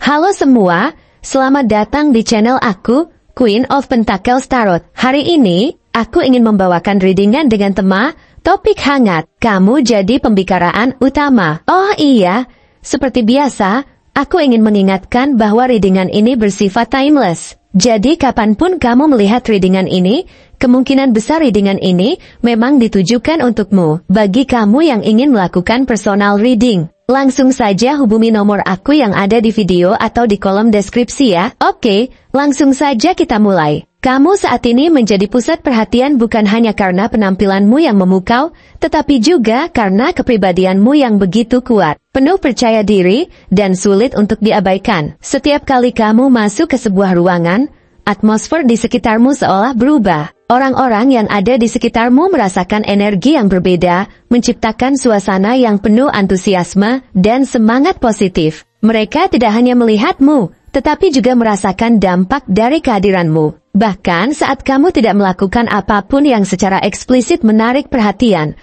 Halo semua, selamat datang di channel aku, Queen of Pentacles Tarot. Hari ini, aku ingin membawakan readingan dengan tema, topik hangat, kamu jadi pembicaraan utama. Oh iya, seperti biasa, aku ingin mengingatkan bahwa readingan ini bersifat timeless. Jadi kapanpun kamu melihat readingan ini, kemungkinan besar readingan ini memang ditujukan untukmu. Bagi kamu yang ingin melakukan personal reading, langsung saja hubungi nomor aku yang ada di video atau di kolom deskripsi ya. Oke, langsung saja kita mulai. Kamu saat ini menjadi pusat perhatian bukan hanya karena penampilanmu yang memukau, tetapi juga karena kepribadianmu yang begitu kuat, penuh percaya diri, dan sulit untuk diabaikan. Setiap kali kamu masuk ke sebuah ruangan, atmosfer di sekitarmu seolah berubah. Orang-orang yang ada di sekitarmu merasakan energi yang berbeda, menciptakan suasana yang penuh antusiasme dan semangat positif. Mereka tidak hanya melihatmu, tetapi juga merasakan dampak dari kehadiranmu. Bahkan saat kamu tidak melakukan apapun yang secara eksplisit menarik perhatian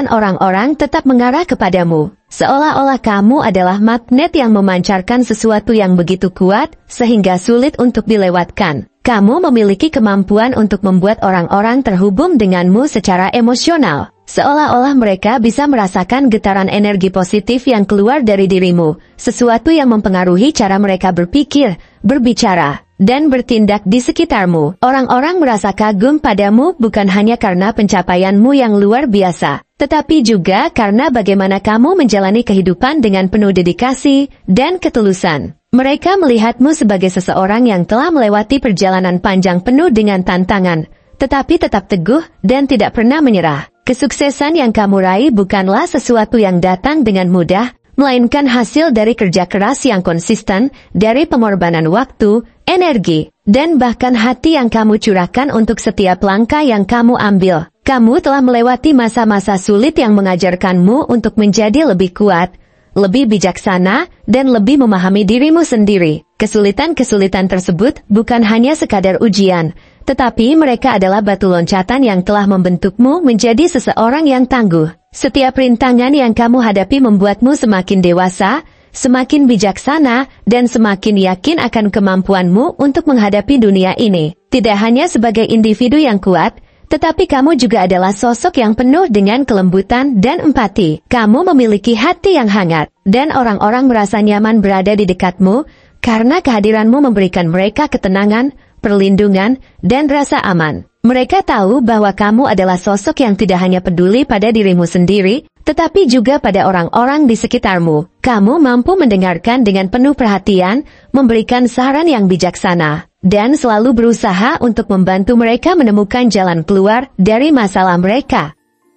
orang-orang tetap mengarah kepadamu. Seolah-olah kamu adalah magnet yang memancarkan sesuatu yang begitu kuat, sehingga sulit untuk dilewatkan. Kamu memiliki kemampuan untuk membuat orang-orang terhubung denganmu secara emosional. Seolah-olah mereka bisa merasakan getaran energi positif yang keluar dari dirimu, sesuatu yang mempengaruhi cara mereka berpikir, berbicara, dan bertindak di sekitarmu. Orang-orang merasa kagum padamu bukan hanya karena pencapaianmu yang luar biasa, tetapi juga karena bagaimana kamu menjalani kehidupan dengan penuh dedikasi dan ketulusan. Mereka melihatmu sebagai seseorang yang telah melewati perjalanan panjang penuh dengan tantangan, tetapi tetap teguh dan tidak pernah menyerah. Kesuksesan yang kamu raih bukanlah sesuatu yang datang dengan mudah, melainkan hasil dari kerja keras yang konsisten, dari pengorbanan waktu, energi, dan bahkan hati yang kamu curahkan untuk setiap langkah yang kamu ambil. Kamu telah melewati masa-masa sulit yang mengajarkanmu untuk menjadi lebih kuat, lebih bijaksana, dan lebih memahami dirimu sendiri. Kesulitan-kesulitan tersebut bukan hanya sekadar ujian, tetapi mereka adalah batu loncatan yang telah membentukmu menjadi seseorang yang tangguh. Setiap rintangan yang kamu hadapi membuatmu semakin dewasa, semakin bijaksana, dan semakin yakin akan kemampuanmu untuk menghadapi dunia ini. Tidak hanya sebagai individu yang kuat, tetapi kamu juga adalah sosok yang penuh dengan kelembutan dan empati. Kamu memiliki hati yang hangat, dan orang-orang merasa nyaman berada di dekatmu, karena kehadiranmu memberikan mereka ketenangan, perlindungan, dan rasa aman. Mereka tahu bahwa kamu adalah sosok yang tidak hanya peduli pada dirimu sendiri, tetapi juga pada orang-orang di sekitarmu. Kamu mampu mendengarkan dengan penuh perhatian, memberikan saran yang bijaksana, dan selalu berusaha untuk membantu mereka menemukan jalan keluar dari masalah mereka.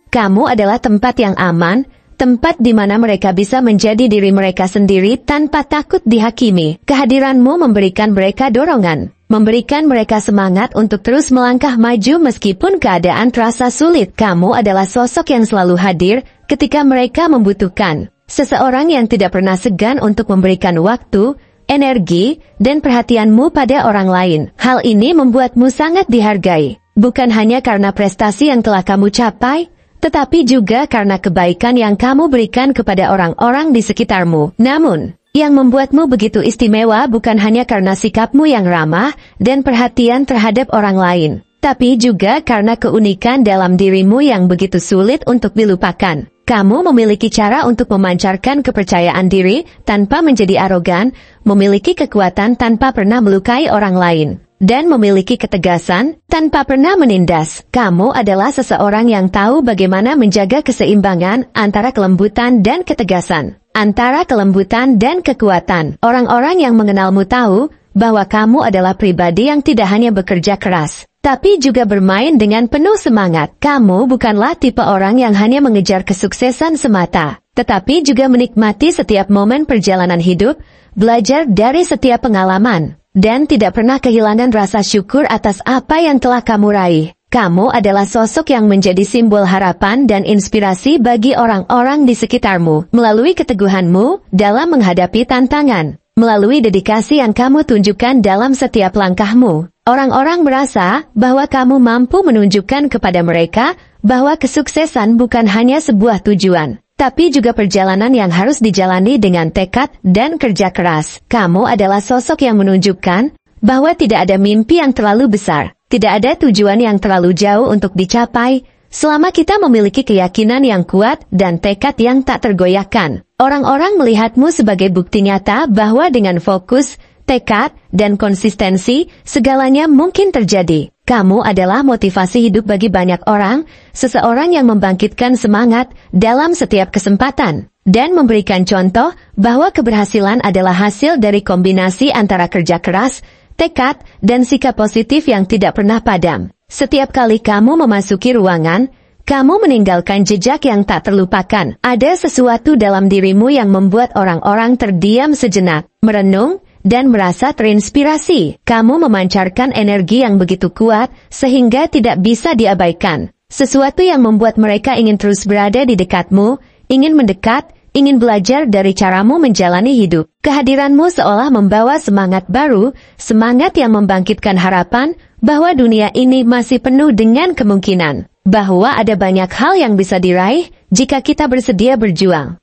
Kamu adalah tempat yang aman, tempat di mana mereka bisa menjadi diri mereka sendiri tanpa takut dihakimi. Kehadiranmu memberikan mereka dorongan, memberikan mereka semangat untuk terus melangkah maju meskipun keadaan terasa sulit. Kamu adalah sosok yang selalu hadir ketika mereka membutuhkan. Seseorang yang tidak pernah segan untuk memberikan waktu, energi, dan perhatianmu pada orang lain. Hal ini membuatmu sangat dihargai, bukan hanya karena prestasi yang telah kamu capai, tetapi juga karena kebaikan yang kamu berikan kepada orang-orang di sekitarmu. Namun, yang membuatmu begitu istimewa bukan hanya karena sikapmu yang ramah dan perhatian terhadap orang lain, tapi juga karena keunikan dalam dirimu yang begitu sulit untuk dilupakan. Kamu memiliki cara untuk memancarkan kepercayaan diri tanpa menjadi arogan, memiliki kekuatan tanpa pernah melukai orang lain, dan memiliki ketegasan tanpa pernah menindas. Kamu adalah seseorang yang tahu bagaimana menjaga keseimbangan antara kelembutan dan ketegasan, antara kelembutan dan kekuatan. Orang-orang yang mengenalmu tahu bahwa kamu adalah pribadi yang tidak hanya bekerja keras, tapi juga bermain dengan penuh semangat. Kamu bukanlah tipe orang yang hanya mengejar kesuksesan semata, tetapi juga menikmati setiap momen perjalanan hidup, belajar dari setiap pengalaman, dan tidak pernah kehilangan rasa syukur atas apa yang telah kamu raih. Kamu adalah sosok yang menjadi simbol harapan dan inspirasi bagi orang-orang di sekitarmu. Melalui keteguhanmu dalam menghadapi tantangan, melalui dedikasi yang kamu tunjukkan dalam setiap langkahmu, orang-orang merasa bahwa kamu mampu menunjukkan kepada mereka bahwa kesuksesan bukan hanya sebuah tujuan, tapi juga perjalanan yang harus dijalani dengan tekad dan kerja keras. Kamu adalah sosok yang menunjukkan bahwa tidak ada mimpi yang terlalu besar, tidak ada tujuan yang terlalu jauh untuk dicapai, selama kita memiliki keyakinan yang kuat dan tekad yang tak tergoyahkan. Orang-orang melihatmu sebagai bukti nyata bahwa dengan fokus, tekad, dan konsistensi, segalanya mungkin terjadi. Kamu adalah motivasi hidup bagi banyak orang, seseorang yang membangkitkan semangat dalam setiap kesempatan, dan memberikan contoh bahwa keberhasilan adalah hasil dari kombinasi antara kerja keras, tekad, dan sikap positif yang tidak pernah padam. Setiap kali kamu memasuki ruangan, kamu meninggalkan jejak yang tak terlupakan. Ada sesuatu dalam dirimu yang membuat orang-orang terdiam sejenak, merenung, dan merasa terinspirasi. Kamu memancarkan energi yang begitu kuat, sehingga tidak bisa diabaikan. Sesuatu yang membuat mereka ingin terus berada di dekatmu, ingin mendekat, ingin belajar dari caramu menjalani hidup. Kehadiranmu seolah membawa semangat baru, semangat yang membangkitkan harapan, bahwa dunia ini masih penuh dengan kemungkinan. Bahwa ada banyak hal yang bisa diraih, jika kita bersedia berjuang.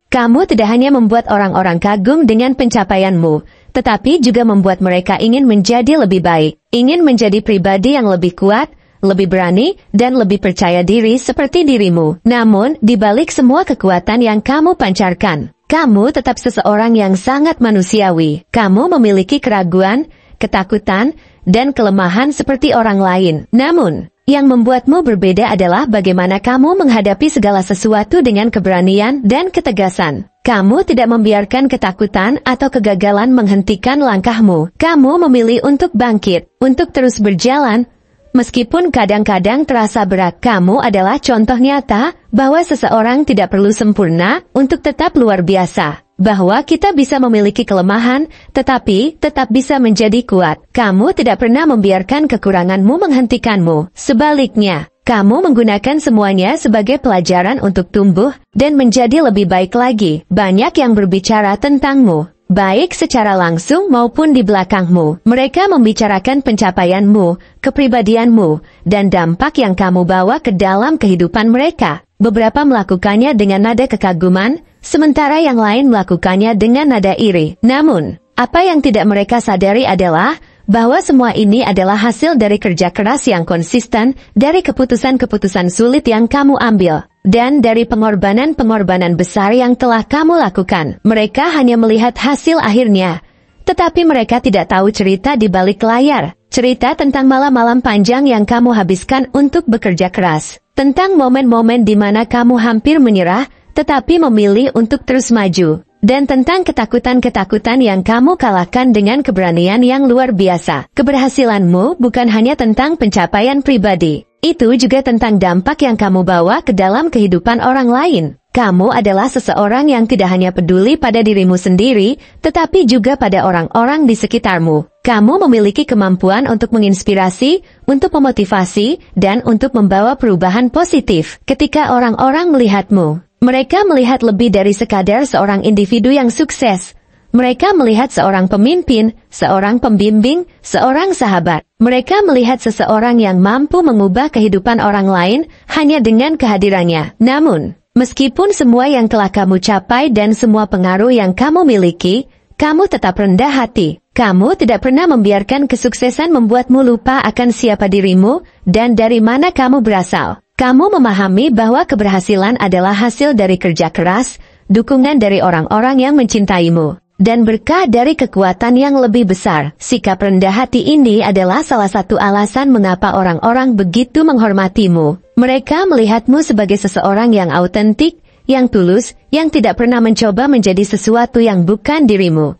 Kamu tidak hanya membuat orang-orang kagum dengan pencapaianmu, tetapi juga membuat mereka ingin menjadi lebih baik, ingin menjadi pribadi yang lebih kuat, lebih berani, dan lebih percaya diri seperti dirimu. Namun, di balik semua kekuatan yang kamu pancarkan, kamu tetap seseorang yang sangat manusiawi. Kamu memiliki keraguan, ketakutan, dan kelemahan seperti orang lain. Namun, yang membuatmu berbeda adalah bagaimana kamu menghadapi segala sesuatu dengan keberanian dan ketegasan. Kamu tidak membiarkan ketakutan atau kegagalan menghentikan langkahmu. Kamu memilih untuk bangkit, untuk terus berjalan. Meskipun kadang-kadang terasa berat, kamu adalah contoh nyata bahwa seseorang tidak perlu sempurna untuk tetap luar biasa. Bahwa kita bisa memiliki kelemahan, tetapi tetap bisa menjadi kuat. Kamu tidak pernah membiarkan kekuranganmu menghentikanmu. Sebaliknya, kamu menggunakan semuanya sebagai pelajaran untuk tumbuh dan menjadi lebih baik lagi. Banyak yang berbicara tentangmu, baik secara langsung maupun di belakangmu. Mereka membicarakan pencapaianmu, kepribadianmu, dan dampak yang kamu bawa ke dalam kehidupan mereka. Beberapa melakukannya dengan nada kekaguman, sementara yang lain melakukannya dengan nada iri. Namun, apa yang tidak mereka sadari adalah bahwa semua ini adalah hasil dari kerja keras yang konsisten, dari keputusan-keputusan sulit yang kamu ambil, dan dari pengorbanan-pengorbanan besar yang telah kamu lakukan. Mereka hanya melihat hasil akhirnya, tetapi mereka tidak tahu cerita di balik layar. Cerita tentang malam-malam panjang yang kamu habiskan untuk bekerja keras. Tentang momen-momen di mana kamu hampir menyerah, tetapi memilih untuk terus maju. Dan tentang ketakutan-ketakutan yang kamu kalahkan dengan keberanian yang luar biasa. Keberhasilanmu bukan hanya tentang pencapaian pribadi. Itu juga tentang dampak yang kamu bawa ke dalam kehidupan orang lain. Kamu adalah seseorang yang tidak hanya peduli pada dirimu sendiri, tetapi juga pada orang-orang di sekitarmu. Kamu memiliki kemampuan untuk menginspirasi, untuk memotivasi, dan untuk membawa perubahan positif. Ketika orang-orang melihatmu, mereka melihat lebih dari sekadar seorang individu yang sukses. Mereka melihat seorang pemimpin, seorang pembimbing, seorang sahabat. Mereka melihat seseorang yang mampu mengubah kehidupan orang lain hanya dengan kehadirannya. Namun, meskipun semua yang telah kamu capai dan semua pengaruh yang kamu miliki, kamu tetap rendah hati. Kamu tidak pernah membiarkan kesuksesan membuatmu lupa akan siapa dirimu dan dari mana kamu berasal. Kamu memahami bahwa keberhasilan adalah hasil dari kerja keras, dukungan dari orang-orang yang mencintaimu, dan berkah dari kekuatan yang lebih besar. Sikap rendah hati ini adalah salah satu alasan mengapa orang-orang begitu menghormatimu. Mereka melihatmu sebagai seseorang yang autentik, yang tulus, yang tidak pernah mencoba menjadi sesuatu yang bukan dirimu.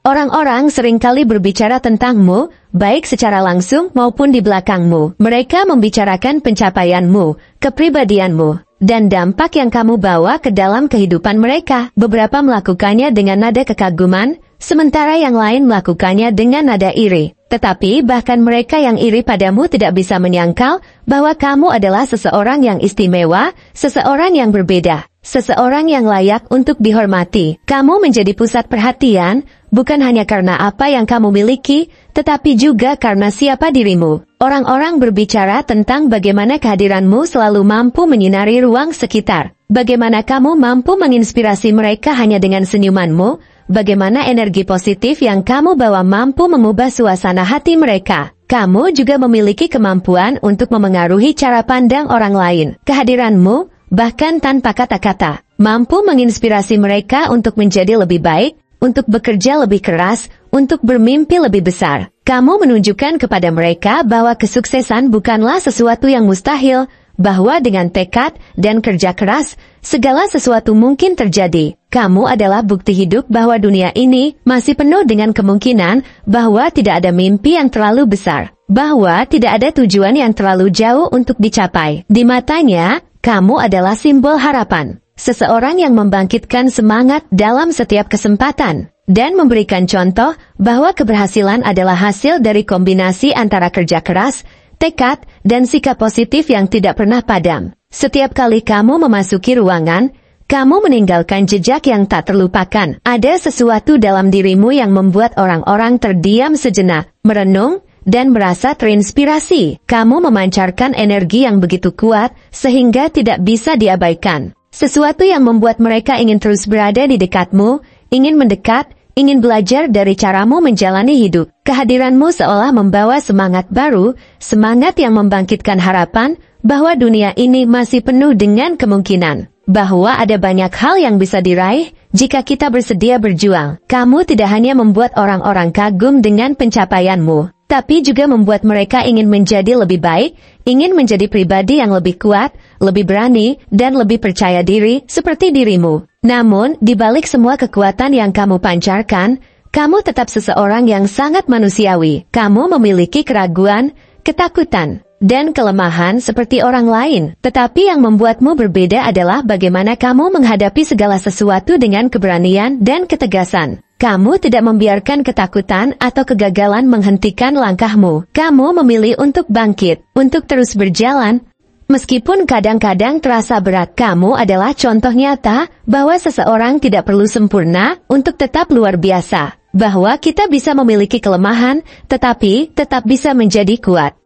Orang-orang seringkali berbicara tentangmu, baik secara langsung maupun di belakangmu. Mereka membicarakan pencapaianmu, kepribadianmu, dan dampak yang kamu bawa ke dalam kehidupan mereka. Beberapa melakukannya dengan nada kekaguman, sementara yang lain melakukannya dengan nada iri. Tetapi bahkan mereka yang iri padamu tidak bisa menyangkal bahwa kamu adalah seseorang yang istimewa, seseorang yang berbeda, seseorang yang layak untuk dihormati. Kamu menjadi pusat perhatian, bukan hanya karena apa yang kamu miliki, tetapi juga karena siapa dirimu. Orang-orang berbicara tentang bagaimana kehadiranmu selalu mampu menyinari ruang sekitar. Bagaimana kamu mampu menginspirasi mereka hanya dengan senyumanmu? Bagaimana energi positif yang kamu bawa mampu mengubah suasana hati mereka? Kamu juga memiliki kemampuan untuk memengaruhi cara pandang orang lain. Kehadiranmu, bahkan tanpa kata-kata, mampu menginspirasi mereka untuk menjadi lebih baik, untuk bekerja lebih keras, untuk bermimpi lebih besar. Kamu menunjukkan kepada mereka bahwa kesuksesan bukanlah sesuatu yang mustahil, bahwa dengan tekad dan kerja keras, segala sesuatu mungkin terjadi. Kamu adalah bukti hidup bahwa dunia ini masih penuh dengan kemungkinan, bahwa tidak ada mimpi yang terlalu besar, bahwa tidak ada tujuan yang terlalu jauh untuk dicapai. Di matanya, kamu adalah simbol harapan. Seseorang yang membangkitkan semangat dalam setiap kesempatan, dan memberikan contoh bahwa keberhasilan adalah hasil dari kombinasi antara kerja keras, tekad, dan sikap positif yang tidak pernah padam. Setiap kali kamu memasuki ruangan, kamu meninggalkan jejak yang tak terlupakan. Ada sesuatu dalam dirimu yang membuat orang-orang terdiam sejenak, merenung, dan merasa terinspirasi. Kamu memancarkan energi yang begitu kuat, sehingga tidak bisa diabaikan. Sesuatu yang membuat mereka ingin terus berada di dekatmu, ingin mendekat, ingin belajar dari caramu menjalani hidup. Kehadiranmu seolah membawa semangat baru, semangat yang membangkitkan harapan, bahwa dunia ini masih penuh dengan kemungkinan. Bahwa ada banyak hal yang bisa diraih, jika kita bersedia berjuang. Kamu tidak hanya membuat orang-orang kagum dengan pencapaianmu, tapi juga membuat mereka ingin menjadi lebih baik, ingin menjadi pribadi yang lebih kuat, lebih berani, dan lebih percaya diri, seperti dirimu. Namun, di balik semua kekuatan yang kamu pancarkan, kamu tetap seseorang yang sangat manusiawi. Kamu memiliki keraguan, ketakutan, dan kelemahan seperti orang lain. Tetapi yang membuatmu berbeda adalah bagaimana kamu menghadapi segala sesuatu dengan keberanian dan ketegasan. Kamu tidak membiarkan ketakutan atau kegagalan menghentikan langkahmu. Kamu memilih untuk bangkit, untuk terus berjalan. Meskipun kadang-kadang terasa berat, kamu adalah contoh nyata bahwa seseorang tidak perlu sempurna untuk tetap luar biasa. Bahwa kita bisa memiliki kelemahan, tetapi tetap bisa menjadi kuat.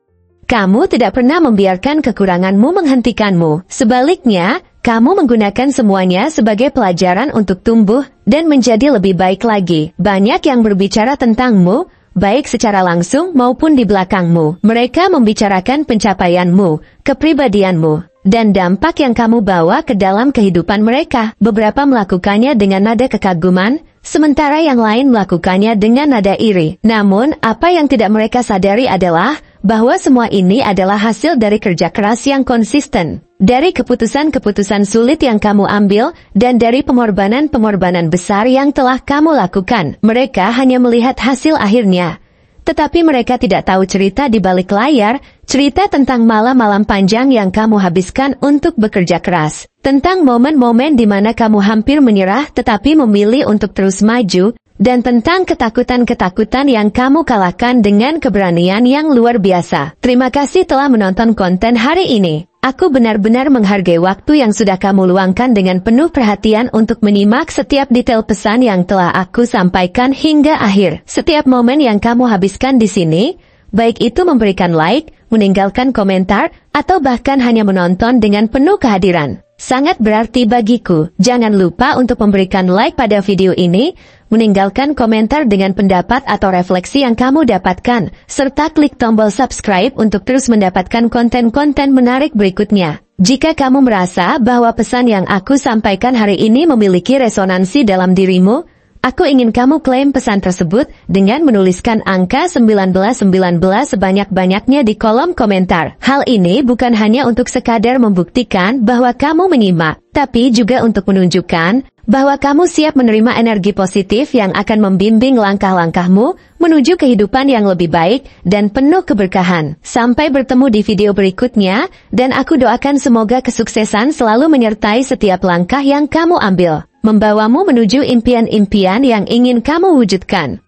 Kamu tidak pernah membiarkan kekuranganmu menghentikanmu. Sebaliknya, kamu menggunakan semuanya sebagai pelajaran untuk tumbuh dan menjadi lebih baik lagi. Banyak yang berbicara tentangmu, baik secara langsung maupun di belakangmu. Mereka membicarakan pencapaianmu, kepribadianmu, dan dampak yang kamu bawa ke dalam kehidupan mereka. Beberapa melakukannya dengan nada kekaguman, sementara yang lain melakukannya dengan nada iri. Namun, apa yang tidak mereka sadari adalah bahwa semua ini adalah hasil dari kerja keras yang konsisten, dari keputusan-keputusan sulit yang kamu ambil, dan dari pengorbanan-pengorbanan besar yang telah kamu lakukan. Mereka hanya melihat hasil akhirnya, tetapi mereka tidak tahu cerita di balik layar, cerita tentang malam-malam panjang yang kamu habiskan untuk bekerja keras, tentang momen-momen di mana kamu hampir menyerah tetapi memilih untuk terus maju, dan tentang ketakutan-ketakutan yang kamu kalahkan dengan keberanian yang luar biasa. Terima kasih telah menonton konten hari ini. Aku benar-benar menghargai waktu yang sudah kamu luangkan dengan penuh perhatian untuk menyimak setiap detail pesan yang telah aku sampaikan hingga akhir. Setiap momen yang kamu habiskan di sini, baik itu memberikan like, meninggalkan komentar, atau bahkan hanya menonton dengan penuh kehadiran, sangat berarti bagiku. Jangan lupa untuk memberikan like pada video ini, meninggalkan komentar dengan pendapat atau refleksi yang kamu dapatkan, serta klik tombol subscribe untuk terus mendapatkan konten-konten menarik berikutnya. Jika kamu merasa bahwa pesan yang aku sampaikan hari ini memiliki resonansi dalam dirimu, aku ingin kamu klaim pesan tersebut dengan menuliskan angka 1919 sebanyak-banyaknya di kolom komentar. Hal ini bukan hanya untuk sekadar membuktikan bahwa kamu menyimak, tapi juga untuk menunjukkan bahwa kamu siap menerima energi positif yang akan membimbing langkah-langkahmu menuju kehidupan yang lebih baik dan penuh keberkahan. Sampai bertemu di video berikutnya, dan aku doakan semoga kesuksesan selalu menyertai setiap langkah yang kamu ambil, membawamu menuju impian-impian yang ingin kamu wujudkan.